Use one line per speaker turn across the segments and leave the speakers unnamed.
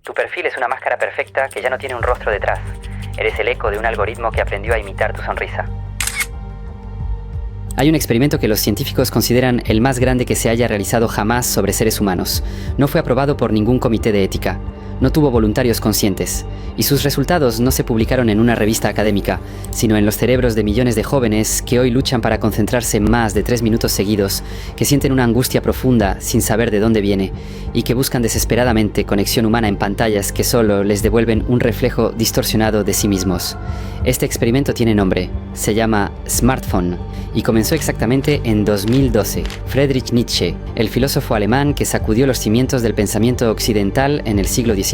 Tu perfil es una máscara perfecta que ya no tiene un rostro detrás. Eres el eco de un algoritmo que aprendió a imitar tu sonrisa. Hay un experimento que los científicos consideran el más grande que se haya realizado jamás sobre seres humanos. No fue aprobado por ningún comité de ética. No tuvo voluntarios conscientes, y sus resultados no se publicaron en una revista académica, sino en los cerebros de millones de jóvenes que hoy luchan para concentrarse más de 3 minutos seguidos, que sienten una angustia profunda sin saber de dónde viene, y que buscan desesperadamente conexión humana en pantallas que solo les devuelven un reflejo distorsionado de sí mismos. Este experimento tiene nombre, se llama Smartphone, y comenzó exactamente en 2012. Friedrich Nietzsche, el filósofo alemán que sacudió los cimientos del pensamiento occidental en el siglo XIX,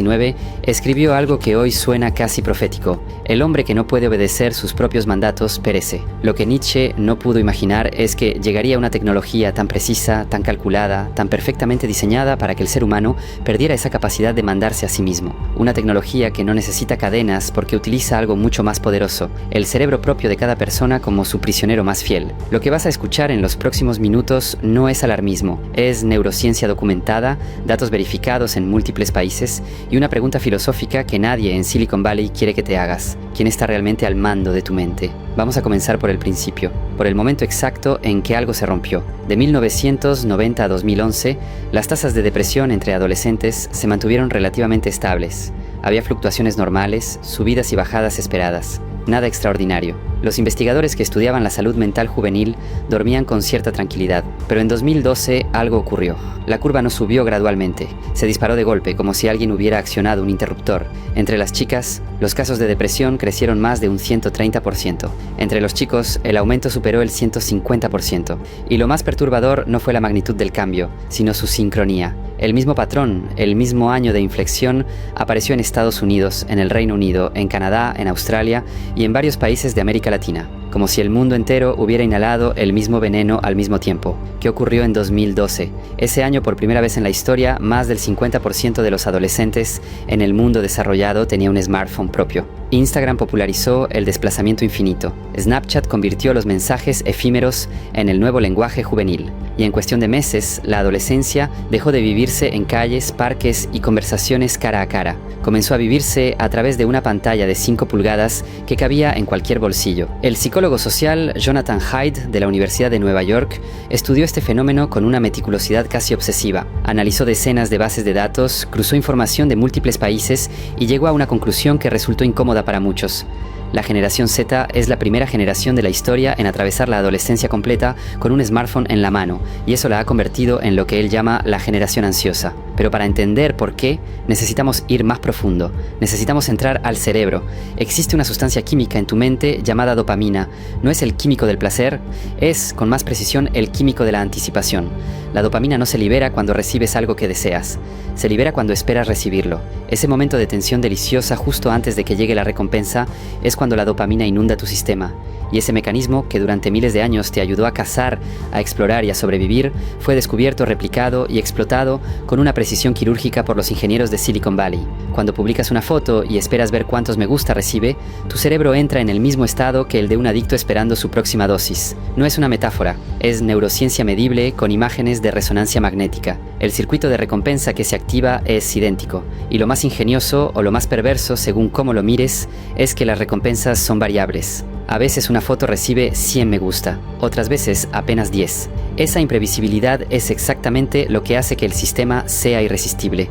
escribió algo que hoy suena casi profético. El hombre que no puede obedecer sus propios mandatos perece. Lo que Nietzsche no pudo imaginar es que llegaría una tecnología tan precisa, tan calculada, tan perfectamente diseñada para que el ser humano perdiera esa capacidad de mandarse a sí mismo. Una tecnología que no necesita cadenas porque utiliza algo mucho más poderoso, el cerebro propio de cada persona como su prisionero más fiel. Lo que vas a escuchar en los próximos minutos no es alarmismo, es neurociencia documentada, datos verificados en múltiples países y una pregunta filosófica que nadie en Silicon Valley quiere que te hagas. ¿Quién está realmente al mando de tu mente? Vamos a comenzar por el principio, por el momento exacto en que algo se rompió. De 1990 a 2011, las tasas de depresión entre adolescentes se mantuvieron relativamente estables. Había fluctuaciones normales, subidas y bajadas esperadas. Nada extraordinario. Los investigadores que estudiaban la salud mental juvenil dormían con cierta tranquilidad, pero en 2012 algo ocurrió. La curva no subió gradualmente, se disparó de golpe como si alguien hubiera accionado un interruptor. Entre las chicas, los casos de depresión crecieron más de un 130%. Entre los chicos, el aumento superó el 150%. Y lo más perturbador no fue la magnitud del cambio, sino su sincronía. El mismo patrón, el mismo año de inflexión, apareció en Estados Unidos, en el Reino Unido, en Canadá, en Australia y en varios países de América Latina, como si el mundo entero hubiera inhalado el mismo veneno al mismo tiempo. ¿Qué ocurrió en 2012? Ese año, por primera vez en la historia, más del 50% de los adolescentes en el mundo desarrollado tenía un smartphone propio. Instagram popularizó el desplazamiento infinito. Snapchat convirtió los mensajes efímeros en el nuevo lenguaje juvenil. Y en cuestión de meses, la adolescencia dejó de vivirse en calles, parques y conversaciones cara a cara. Comenzó a vivirse a través de una pantalla de 5 pulgadas que cabía en cualquier bolsillo. El psicólogo social Jonathan Haidt de la Universidad de Nueva York estudió este fenómeno con una meticulosidad casi obsesiva. Analizó decenas de bases de datos, cruzó información de múltiples países y llegó a una conclusión que resultó incómoda para muchos. La generación Z es la primera generación de la historia en atravesar la adolescencia completa con un smartphone en la mano, y eso la ha convertido en lo que él llama la generación ansiosa. Pero para entender por qué, necesitamos ir más profundo, necesitamos entrar al cerebro. Existe una sustancia química en tu mente llamada dopamina. No es el químico del placer, es, con más precisión, el químico de la anticipación. La dopamina no se libera cuando recibes algo que deseas, se libera cuando esperas recibirlo. Ese momento de tensión deliciosa justo antes de que llegue la recompensa es cuando la dopamina inunda tu sistema. Y ese mecanismo que durante miles de años te ayudó a cazar, a explorar y a sobrevivir, fue descubierto, replicado y explotado con una precisión quirúrgica por los ingenieros de Silicon Valley. Cuando publicas una foto y esperas ver cuántos me gusta recibe, tu cerebro entra en el mismo estado que el de un adicto esperando su próxima dosis. No es una metáfora, es neurociencia medible con imágenes de resonancia magnética. El circuito de recompensa que se activa es idéntico, y lo más ingenioso o lo más perverso, según cómo lo mires, es que las recompensas son variables. A veces una foto recibe 100 me gusta, otras veces apenas 10. Esa imprevisibilidad es exactamente lo que hace que el sistema sea irresistible.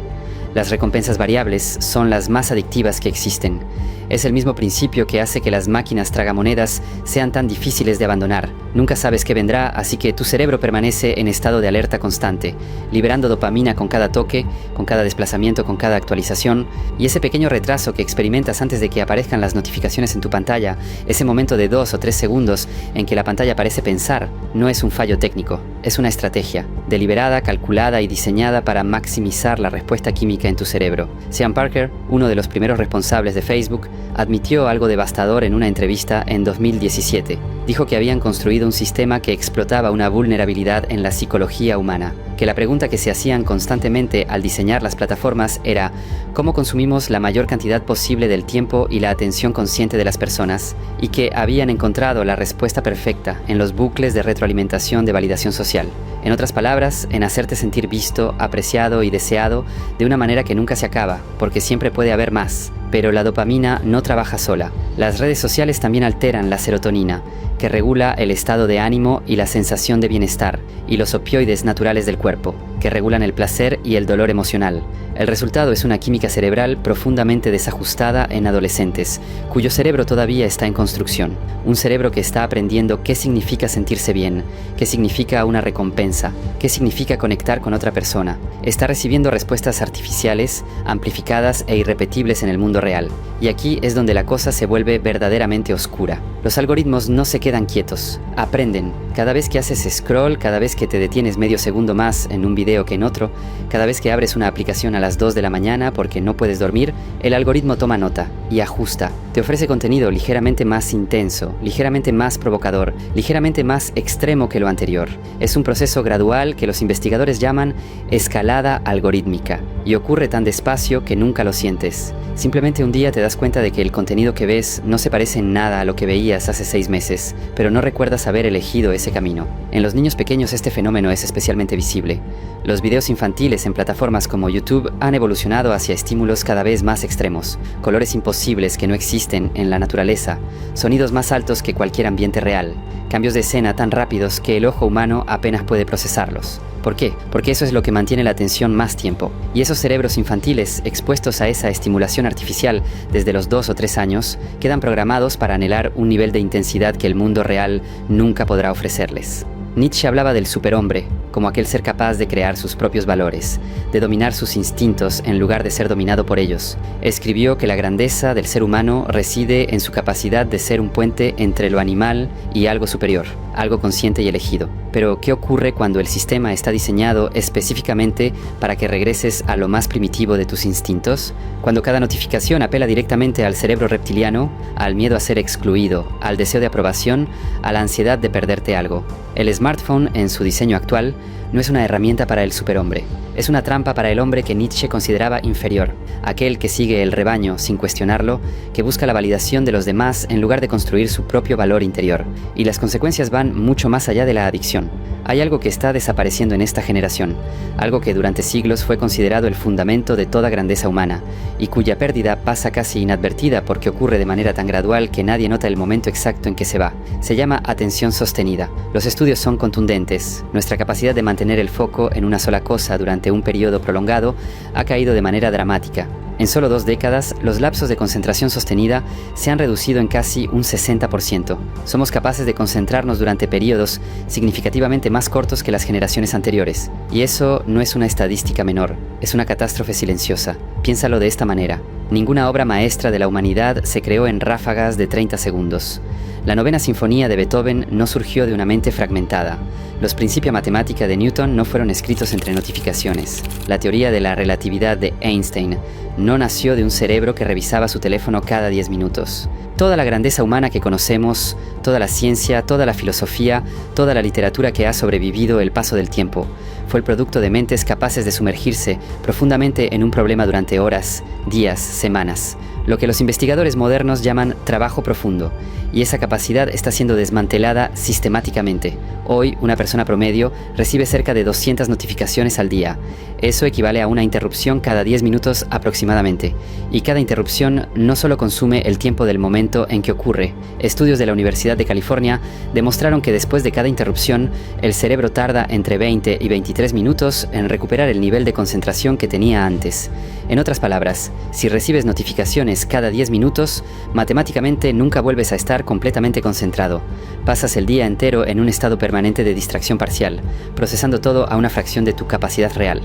Las recompensas variables son las más adictivas que existen. Es el mismo principio que hace que las máquinas tragamonedas sean tan difíciles de abandonar. Nunca sabes qué vendrá, así que tu cerebro permanece en estado de alerta constante, liberando dopamina con cada toque, con cada desplazamiento, con cada actualización, y ese pequeño retraso que experimentas antes de que aparezcan las notificaciones en tu pantalla, ese momento de 2 o 3 segundos en que la pantalla parece pensar, no es un fallo técnico, es una estrategia, deliberada, calculada y diseñada para maximizar la respuesta química en tu cerebro. Sean Parker, uno de los primeros responsables de Facebook, admitió algo devastador en una entrevista en 2017. dijo que habían construido un sistema que explotaba una vulnerabilidad en la psicología humana, que la pregunta que se hacían constantemente al diseñar las plataformas era ¿cómo consumimos la mayor cantidad posible del tiempo y la atención consciente de las personas? Y que habían encontrado la respuesta perfecta en los bucles de retroalimentación de validación social. En otras palabras, en hacerte sentir visto, apreciado y deseado de una manera que nunca se acaba, porque siempre puede haber más. Pero la dopamina no trabaja sola. Las redes sociales también alteran la serotonina, que regula el estado de ánimo y la sensación de bienestar, y los opioides naturales del cuerpo, que regulan el placer y el dolor emocional. El resultado es una química cerebral profundamente desajustada en adolescentes, cuyo cerebro todavía está en construcción. Un cerebro que está aprendiendo qué significa sentirse bien, qué significa una recompensa, qué significa conectar con otra persona. Está recibiendo respuestas artificiales, amplificadas e irrepetibles en el mundo real. Y aquí es donde la cosa se vuelve verdaderamente oscura. Los algoritmos no se quedan quietos, aprenden. Cada vez que haces scroll, cada vez que te detienes medio segundo más en un video que en otro, cada vez que abres una aplicación a las 2 de la mañana porque no puedes dormir, el algoritmo toma nota y ajusta. Te ofrece contenido ligeramente más intenso, ligeramente más provocador, ligeramente más extremo que lo anterior. Es un proceso gradual que los investigadores llaman escalada algorítmica y ocurre tan despacio que nunca lo sientes. Simplemente un día te das cuenta de que el contenido que ves no se parece en nada a lo que veías hace 6 meses, pero no recuerdas haber elegido ese camino. En los niños pequeños este fenómeno es especialmente visible. Los videos infantiles en plataformas como YouTube han evolucionado hacia estímulos cada vez más extremos, colores imposibles que no existen en la naturaleza, sonidos más altos que cualquier ambiente real, cambios de escena tan rápidos que el ojo humano apenas puede procesarlos. ¿Por qué? Porque eso es lo que mantiene la atención más tiempo. Y esos cerebros infantiles, expuestos a esa estimulación artificial desde los 2 o 3 años, quedan programados para anhelar un nivel de intensidad que el mundo real nunca podrá ofrecerles. Nietzsche hablaba del superhombre, como aquel ser capaz de crear sus propios valores, de dominar sus instintos en lugar de ser dominado por ellos. Escribió que la grandeza del ser humano reside en su capacidad de ser un puente entre lo animal y algo superior, algo consciente y elegido. Pero, ¿qué ocurre cuando el sistema está diseñado específicamente para que regreses a lo más primitivo de tus instintos? Cuando cada notificación apela directamente al cerebro reptiliano, al miedo a ser excluido, al deseo de aprobación, a la ansiedad de perderte algo. El smartphone, en su diseño actual, no es una herramienta para el superhombre. Es una trampa para el hombre que Nietzsche consideraba inferior, aquel que sigue el rebaño sin cuestionarlo, que busca la validación de los demás en lugar de construir su propio valor interior. Y las consecuencias van mucho más allá de la adicción. Hay algo que está desapareciendo en esta generación, algo que durante siglos fue considerado el fundamento de toda grandeza humana, y cuya pérdida pasa casi inadvertida porque ocurre de manera tan gradual que nadie nota el momento exacto en que se va. Se llama atención sostenida. Los estudios son contundentes. Nuestra capacidad de mantener el foco en una sola cosa durante un periodo prolongado ha caído de manera dramática. En solo 2 décadas, los lapsos de concentración sostenida se han reducido en casi un 60%. Somos capaces de concentrarnos durante periodos significativamente más cortos que las generaciones anteriores. Y eso no es una estadística menor, es una catástrofe silenciosa. Piénsalo de esta manera. Ninguna obra maestra de la humanidad se creó en ráfagas de 30 segundos. La novena sinfonía de Beethoven no surgió de una mente fragmentada. Los Principia Mathematica de Newton no fueron escritos entre notificaciones. La teoría de la relatividad de Einstein no nació de un cerebro que revisaba su teléfono cada 10 minutos. Toda la grandeza humana que conocemos, toda la ciencia, toda la filosofía, toda la literatura que ha sobrevivido el paso del tiempo, fue el producto de mentes capaces de sumergirse profundamente en un problema durante horas, días, semanas. Lo que los investigadores modernos llaman trabajo profundo, y esa capacidad está siendo desmantelada sistemáticamente. Hoy, una persona promedio recibe cerca de 200 notificaciones al día. Eso equivale a una interrupción cada 10 minutos aproximadamente, y cada interrupción no solo consume el tiempo del momento en que ocurre. Estudios de la Universidad de California demostraron que después de cada interrupción, el cerebro tarda entre 20 y 23 minutos en recuperar el nivel de concentración que tenía antes. En otras palabras, si recibes notificaciones cada 10 minutos, matemáticamente nunca vuelves a estar completamente concentrado. Pasas el día entero en un estado permanente de distracción parcial, procesando todo a una fracción de tu capacidad real.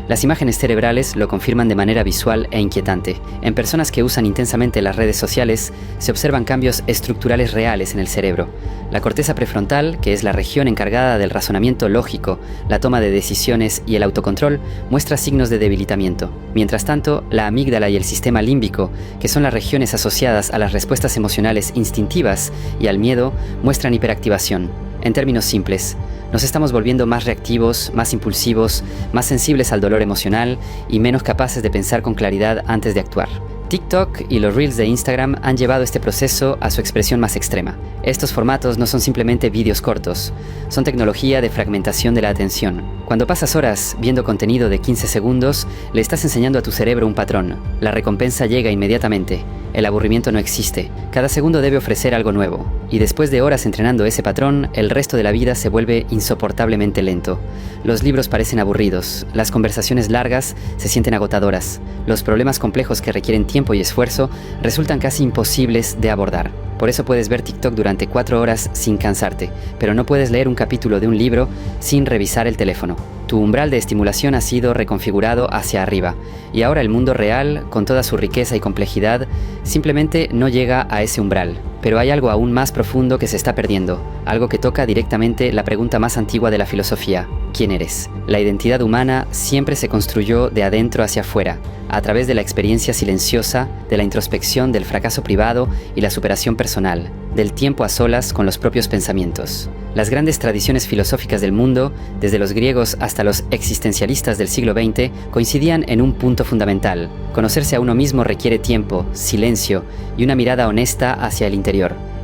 Las imágenes cerebrales lo confirman de manera visual e inquietante. En personas que usan intensamente las redes sociales, se observan cambios estructurales reales en el cerebro. La corteza prefrontal, que es la región encargada del razonamiento lógico, la toma de decisiones y el autocontrol muestra signos de debilitamiento. Mientras tanto, la amígdala y el sistema límbico, que son las regiones asociadas a las respuestas emocionales instintivas y al miedo, muestran hiperactivación. En términos simples, nos estamos volviendo más reactivos, más impulsivos, más sensibles al dolor emocional y menos capaces de pensar con claridad antes de actuar. TikTok y los Reels de Instagram han llevado este proceso a su expresión más extrema. Estos formatos no son simplemente vídeos cortos, son tecnología de fragmentación de la atención. Cuando pasas horas viendo contenido de 15 segundos, le estás enseñando a tu cerebro un patrón. La recompensa llega inmediatamente. El aburrimiento no existe. Cada segundo debe ofrecer algo nuevo. Y después de horas entrenando ese patrón, el resto de la vida se vuelve insoportablemente lento. Los libros parecen aburridos, las conversaciones largas se sienten agotadoras, los problemas complejos que requieren tiempo y esfuerzo resultan casi imposibles de abordar. Por eso puedes ver TikTok durante 4 horas sin cansarte, pero no puedes leer un capítulo de un libro sin revisar el teléfono. Tu umbral de estimulación ha sido reconfigurado hacia arriba, y ahora el mundo real, con toda su riqueza y complejidad, simplemente no llega a ese umbral. Pero hay algo aún más profundo que se está perdiendo, algo que toca directamente la pregunta más antigua de la filosofía: ¿quién eres? La identidad humana siempre se construyó de adentro hacia afuera, a través de la experiencia silenciosa, de la introspección, del fracaso privado y la superación personal, del tiempo a solas con los propios pensamientos. Las grandes tradiciones filosóficas del mundo, desde los griegos hasta los existencialistas del siglo XX, coincidían en un punto fundamental: conocerse a uno mismo requiere tiempo, silencio y una mirada honesta hacia el interior.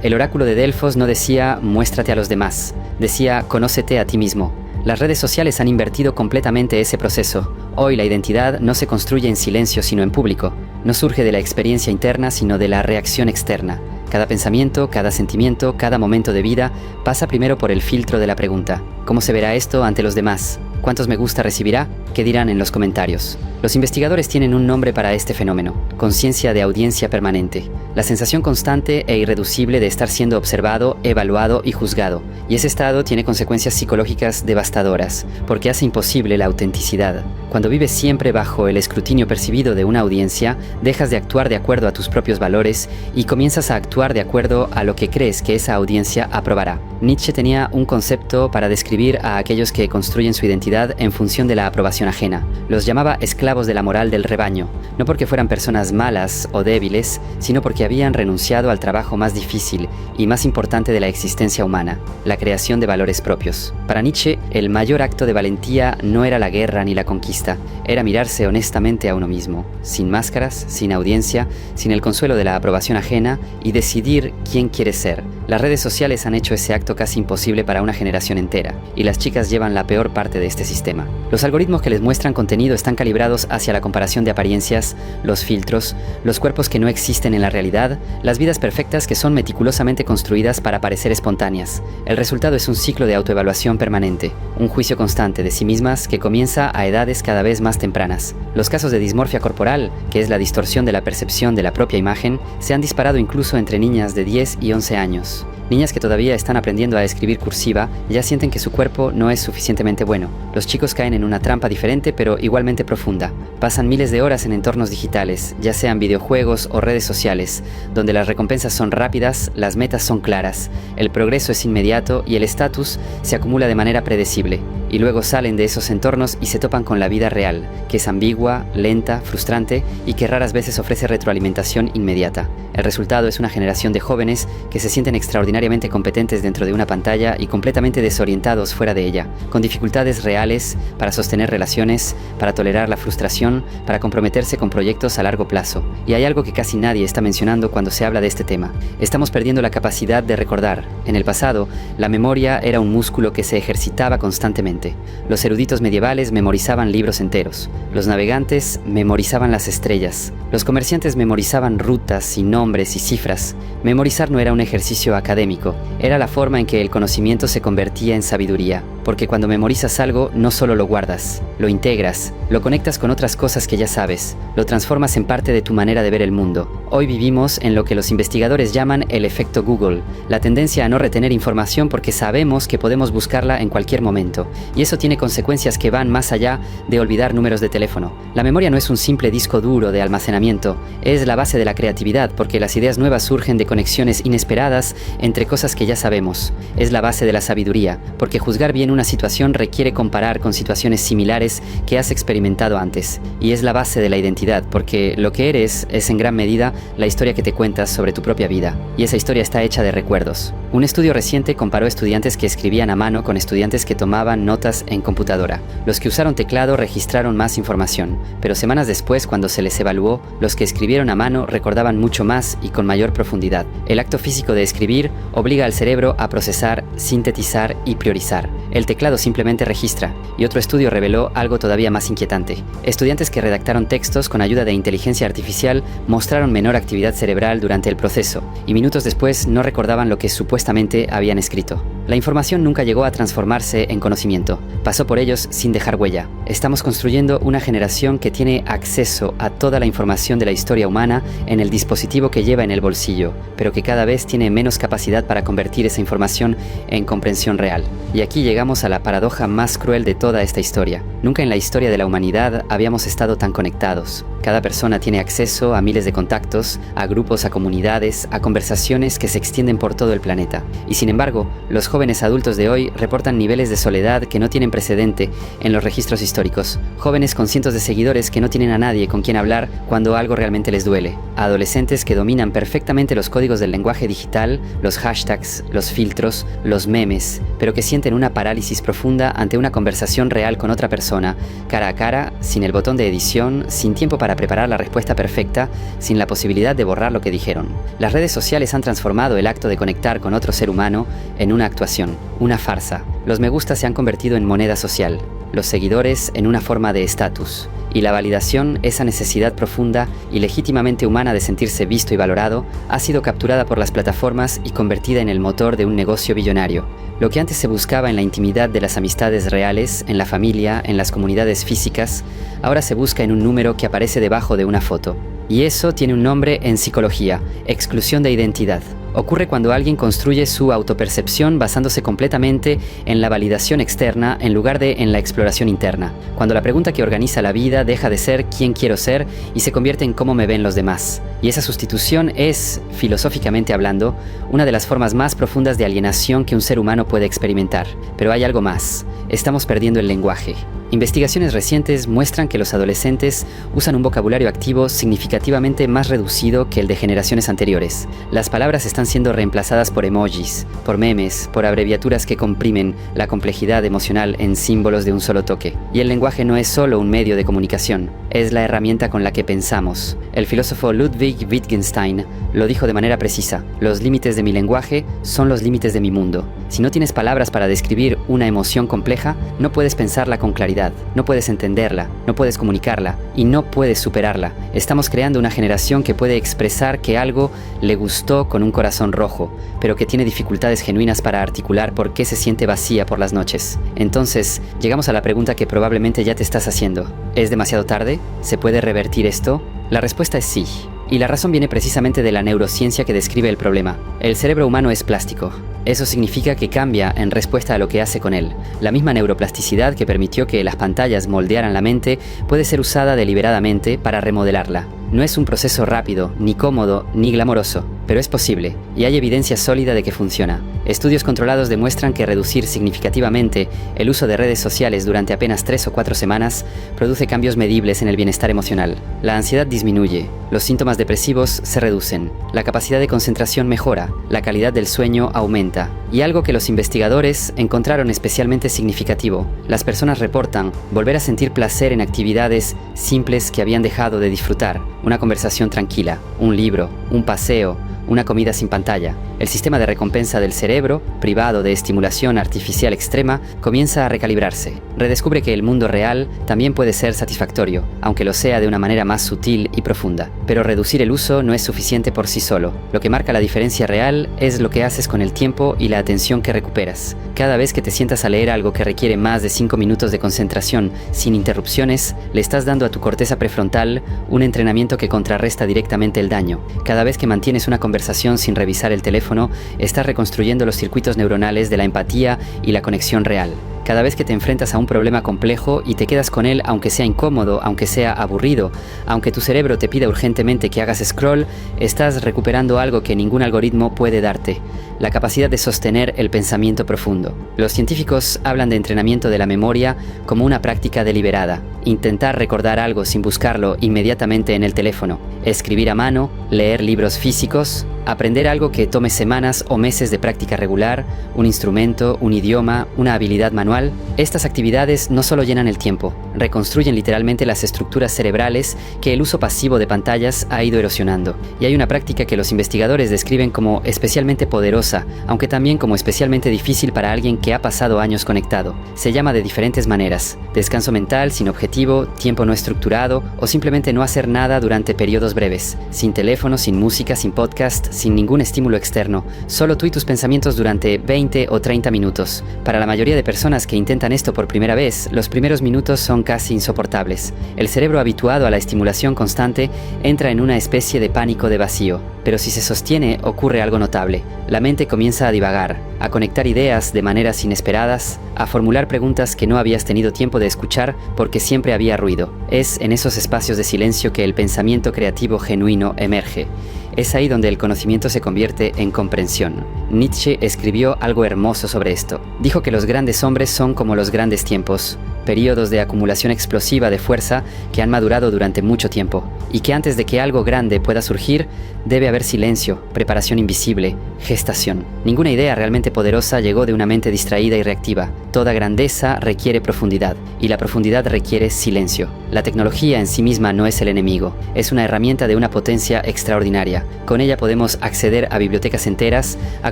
El oráculo de Delfos no decía «muéstrate a los demás», decía «conócete a ti mismo». Las redes sociales han invertido completamente ese proceso. Hoy la identidad no se construye en silencio sino en público. No surge de la experiencia interna sino de la reacción externa. Cada pensamiento, cada sentimiento, cada momento de vida pasa primero por el filtro de la pregunta: ¿cómo se verá esto ante los demás? ¿Cuántos me gusta recibirá? ¿Qué dirán en los comentarios? Los investigadores tienen un nombre para este fenómeno: conciencia de audiencia permanente. La sensación constante e irreducible de estar siendo observado, evaluado y juzgado. Y ese estado tiene consecuencias psicológicas devastadoras, porque hace imposible la autenticidad. Cuando vives siempre bajo el escrutinio percibido de una audiencia, dejas de actuar de acuerdo a tus propios valores y comienzas a actuar de acuerdo a lo que crees que esa audiencia aprobará. Nietzsche tenía un concepto para describir a aquellos que construyen su identidad en función de la aprobación ajena. Los llamaba esclavos de la moral del rebaño, no porque fueran personas malas o débiles, sino porque habían renunciado al trabajo más difícil y más importante de la existencia humana: la creación de valores propios. Para Nietzsche, el mayor acto de valentía no era la guerra ni la conquista, era mirarse honestamente a uno mismo, sin máscaras, sin audiencia, sin el consuelo de la aprobación ajena, y decidir quién quiere ser. Las redes sociales han hecho ese acto casi imposible para una generación entera, y las chicas llevan la peor parte de este sistema. Los algoritmos que les muestran contenido están calibrados hacia la comparación de apariencias, los filtros, los cuerpos que no existen en la realidad, las vidas perfectas que son meticulosamente construidas para parecer espontáneas. El resultado es un ciclo de autoevaluación permanente, un juicio constante de sí mismas que comienza a edades cada vez más tempranas. Los casos de dismorfia corporal, que es la distorsión de la percepción de la propia imagen, se han disparado incluso entre niñas de 10 y 11 años. Niñas que todavía están aprendiendo a escribir cursiva ya sienten que su cuerpo no es suficientemente bueno. Los chicos caen en una trampa diferente pero igualmente profunda. Pasan miles de horas en entornos digitales, ya sean videojuegos o redes sociales, donde las recompensas son rápidas, las metas son claras, el progreso es inmediato y el estatus se acumula de manera predecible. Y luego salen de esos entornos y se topan con la vida real, que es ambigua, lenta, frustrante y que raras veces ofrece retroalimentación inmediata. El resultado es una generación de jóvenes que se sienten extraordinariamente competentes dentro de una pantalla y completamente desorientados fuera de ella, con dificultades reales para sostener relaciones, para tolerar la frustración, para comprometerse con proyectos a largo plazo. Y hay algo que casi nadie está mencionando cuando se habla de este tema: estamos perdiendo la capacidad de recordar. En el pasado, la memoria era un músculo que se ejercitaba constantemente. Los eruditos medievales memorizaban libros enteros, los navegantes memorizaban las estrellas, los comerciantes memorizaban rutas y nombres y cifras. Memorizar no era un ejercicio académico, era la forma en que el conocimiento se convertía en sabiduría, porque cuando memorizas algo no solo lo guardas, lo integras, lo conectas con otras cosas que ya sabes, lo transformas en parte de tu manera de ver el mundo. Hoy vivimos en lo que los investigadores llaman el efecto Google, la tendencia a no retener información porque sabemos que podemos buscarla en cualquier momento, y eso tiene consecuencias que van más allá de olvidar números de teléfono. La memoria no es un simple disco duro de almacenamiento, es la base de la creatividad porque las ideas nuevas surgen de conexiones inesperadas entre cosas que ya sabemos. Es la base de la sabiduría, porque juzgar bien una una situación requiere comparar con situaciones similares que has experimentado antes, y es la base de la identidad, porque lo que eres es en gran medida la historia que te cuentas sobre tu propia vida, y esa historia está hecha de recuerdos. Un estudio reciente comparó estudiantes que escribían a mano con estudiantes que tomaban notas en computadora. Los que usaron teclado registraron más información, pero semanas después, cuando se les evaluó, los que escribieron a mano recordaban mucho más y con mayor profundidad. El acto físico de escribir obliga al cerebro a procesar, sintetizar y priorizar. El teclado simplemente registra, y otro estudio reveló algo todavía más inquietante. Estudiantes que redactaron textos con ayuda de inteligencia artificial mostraron menor actividad cerebral durante el proceso, y minutos después no recordaban lo que supuestamente habían escrito. La información nunca llegó a transformarse en conocimiento. Pasó por ellos sin dejar huella. Estamos construyendo una generación que tiene acceso a toda la información de la historia humana en el dispositivo que lleva en el bolsillo, pero que cada vez tiene menos capacidad para convertir esa información en comprensión real. Y aquí llegamos a la paradoja más cruel de toda esta historia. Nunca en la historia de la humanidad habíamos estado tan conectados. Cada persona tiene acceso a miles de contactos, a grupos, a comunidades, a conversaciones que se extienden por todo el planeta. Y sin embargo, los jóvenes adultos de hoy reportan niveles de soledad que no tienen precedente en los registros históricos. Jóvenes con cientos de seguidores que no tienen a nadie con quien hablar cuando algo realmente les duele. Adolescentes que dominan perfectamente los códigos del lenguaje digital, los hashtags, los filtros, los memes, pero que sienten una parálisis profunda ante una conversación real con otra persona, cara a cara, sin el botón de edición, sin tiempo para preparar la respuesta perfecta, sin la posibilidad de borrar lo que dijeron. Las redes sociales han transformado el acto de conectar con otro ser humano en una actuación, una farsa. Los me gusta se han convertido en moneda social, los seguidores en una forma de estatus, y la validación, esa necesidad profunda y legítimamente humana de sentirse visto y valorado, ha sido capturada por las plataformas y convertida en el motor de un negocio billonario. Lo que antes se buscaba en la intimidad de las amistades reales, en la familia, en las comunidades físicas, ahora se busca en un número que aparece debajo de una foto. Y eso tiene un nombre en psicología: exclusión de identidad. Ocurre cuando alguien construye su autopercepción basándose completamente en la validación externa en lugar de en la exploración interna. Cuando la pregunta que organiza la vida deja de ser ¿quién quiero ser? Y se convierte en cómo me ven los demás. Y esa sustitución es, filosóficamente hablando, una de las formas más profundas de alienación que un ser humano puede experimentar. Pero hay algo más. Estamos perdiendo el lenguaje. Investigaciones recientes muestran que los adolescentes usan un vocabulario activo significativamente más reducido que el de generaciones anteriores. Las palabras están siendo reemplazadas por emojis, por memes, por abreviaturas que comprimen la complejidad emocional en símbolos de un solo toque. Y el lenguaje no es solo un medio de comunicación, es la herramienta con la que pensamos. El filósofo Ludwig Wittgenstein lo dijo de manera precisa: los límites de mi lenguaje son los límites de mi mundo. Si no tienes palabras para describir una emoción compleja, no puedes pensarla con claridad, no puedes entenderla, no puedes comunicarla y no puedes superarla. Estamos creando una generación que puede expresar que algo le gustó con un corazón rojo, pero que tiene dificultades genuinas para articular por qué se siente vacía por las noches. Entonces, llegamos a la pregunta que probablemente ya te estás haciendo. ¿Es demasiado tarde? ¿Se puede revertir esto? La respuesta es sí. Y la razón viene precisamente de la neurociencia que describe el problema. El cerebro humano es plástico. Eso significa que cambia en respuesta a lo que hace con él. La misma neuroplasticidad que permitió que las pantallas moldearan la mente puede ser usada deliberadamente para remodelarla. No es un proceso rápido, ni cómodo, ni glamoroso, pero es posible, y hay evidencia sólida de que funciona. Estudios controlados demuestran que reducir significativamente el uso de redes sociales durante apenas 3 o 4 semanas produce cambios medibles en el bienestar emocional. La ansiedad disminuye, los síntomas depresivos se reducen, la capacidad de concentración mejora, la calidad del sueño aumenta. Y algo que los investigadores encontraron especialmente significativo: las personas reportan volver a sentir placer en actividades simples que habían dejado de disfrutar. Una conversación tranquila, un libro, un paseo, una comida sin pantalla. El sistema de recompensa del cerebro, privado de estimulación artificial extrema, comienza a recalibrarse. Redescubre que el mundo real también puede ser satisfactorio, aunque lo sea de una manera más sutil y profunda. Pero reducir el uso no es suficiente por sí solo. Lo que marca la diferencia real es lo que haces con el tiempo y la atención que recuperas. Cada vez que te sientas a leer algo que requiere más de 5 minutos de concentración sin interrupciones, le estás dando a tu corteza prefrontal un entrenamiento que contrarresta directamente el daño. Cada vez que mantienes una conversación sin revisar el teléfono, estás reconstruyendo los circuitos neuronales de la empatía y la conexión real. Cada vez que te enfrentas a un problema complejo y te quedas con él, aunque sea incómodo, aunque sea aburrido, aunque tu cerebro te pida urgentemente que hagas scroll, estás recuperando algo que ningún algoritmo puede darte: la capacidad de sostener el pensamiento profundo. Los científicos hablan de entrenamiento de la memoria como una práctica deliberada. Intentar recordar algo sin buscarlo inmediatamente en el teléfono, escribir a mano, leer libros físicos, aprender algo que tome semanas o meses de práctica regular, un instrumento, un idioma, una habilidad manual. Estas actividades no solo llenan el tiempo, reconstruyen literalmente las estructuras cerebrales que el uso pasivo de pantallas ha ido erosionando. Y hay una práctica que los investigadores describen como especialmente poderosa, aunque también como especialmente difícil para alguien que ha pasado años conectado. Se llama de diferentes maneras: descanso mental sin objetivo, tiempo no estructurado o simplemente no hacer nada durante periodos breves, sin teléfono, sin música, sin podcast, sin ningún estímulo externo, solo tú y tus pensamientos durante 20 o 30 minutos. Para la mayoría de personas que intentan esto por primera vez, los primeros minutos son casi insoportables. El cerebro habituado a la estimulación constante entra en una especie de pánico de vacío. Pero si se sostiene, ocurre algo notable. La mente comienza a divagar, a conectar ideas de maneras inesperadas, a formular preguntas que no habías tenido tiempo de escuchar porque siempre había ruido. Es en esos espacios de silencio que el pensamiento creativo genuino emerge. Es ahí donde el conocimiento se convierte en comprensión. Nietzsche escribió algo hermoso sobre esto. Dijo que los grandes hombres son como los grandes tiempos, períodos de acumulación explosiva de fuerza que han madurado durante mucho tiempo, y que antes de que algo grande pueda surgir, debe haber silencio, preparación invisible, gestación. Ninguna idea realmente poderosa llegó de una mente distraída y reactiva. Toda grandeza requiere profundidad, y la profundidad requiere silencio. La tecnología en sí misma no es el enemigo, es una herramienta de una potencia extraordinaria. Con ella podemos acceder a bibliotecas enteras, a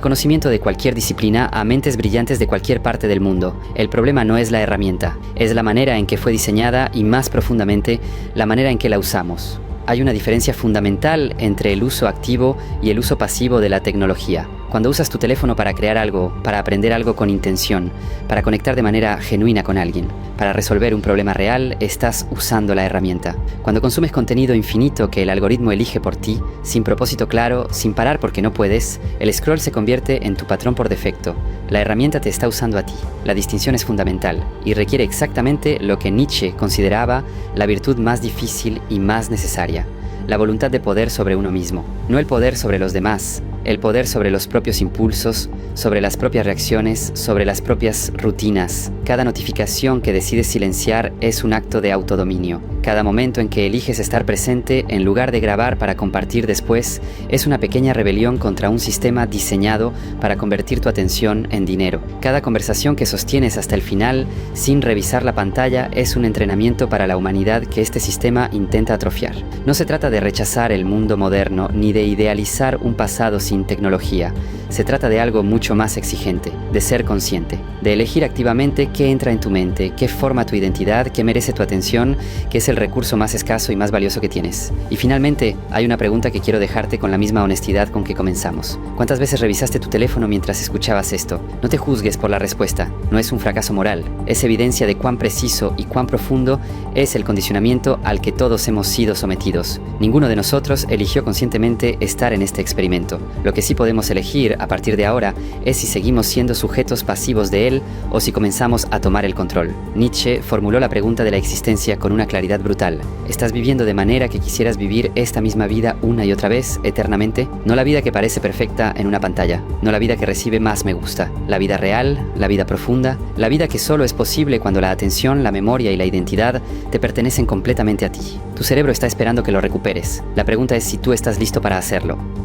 conocimiento de cualquier disciplina, a mentes brillantes de cualquier parte del mundo. El problema no es la herramienta, es la manera en que fue diseñada y, más profundamente, la manera en que la usamos. Hay una diferencia fundamental entre el uso activo y el uso pasivo de la tecnología. Cuando usas tu teléfono para crear algo, para aprender algo con intención, para conectar de manera genuina con alguien, para resolver un problema real, estás usando la herramienta. Cuando consumes contenido infinito que el algoritmo elige por ti, sin propósito claro, sin parar porque no puedes, el scroll se convierte en tu patrón por defecto. La herramienta te está usando a ti. La distinción es fundamental y requiere exactamente lo que Nietzsche consideraba la virtud más difícil y más necesaria: la voluntad de poder sobre uno mismo. No el poder sobre los demás, el poder sobre los propios impulsos, sobre las propias reacciones, sobre las propias rutinas. Cada notificación que decides silenciar es un acto de autodominio. Cada momento en que eliges estar presente en lugar de grabar para compartir después es una pequeña rebelión contra un sistema diseñado para convertir tu atención en dinero. Cada conversación que sostienes hasta el final sin revisar la pantalla es un entrenamiento para la humanidad que este sistema intenta atrofiar. No se trata de rechazar el mundo moderno ni de idealizar un pasado sin tecnología. Se trata de algo mucho más exigente, de ser consciente, de elegir activamente qué entra en tu mente, qué forma tu identidad, qué merece tu atención, qué es el recurso más escaso y más valioso que tienes. Y finalmente, hay una pregunta que quiero dejarte con la misma honestidad con que comenzamos. ¿Cuántas veces revisaste tu teléfono mientras escuchabas esto? No te juzgues por la respuesta, no es un fracaso moral, es evidencia de cuán preciso y cuán profundo es el condicionamiento al que todos hemos sido sometidos. Ninguno de nosotros eligió conscientemente estar en este experimento. Lo que sí podemos elegir a partir de ahora es si seguimos siendo sujetos pasivos de él o si comenzamos a tomar el control. Nietzsche formuló la pregunta de la existencia con una claridad brutal. ¿Estás viviendo de manera que quisieras vivir esta misma vida una y otra vez, eternamente? No la vida que parece perfecta en una pantalla, no la vida que recibe más me gusta, la vida real, la vida profunda, la vida que solo es posible cuando la atención, la memoria y la identidad te pertenecen completamente a ti. Tu cerebro está esperando que lo recuperes. La pregunta es si tú estás listo para hacerlo.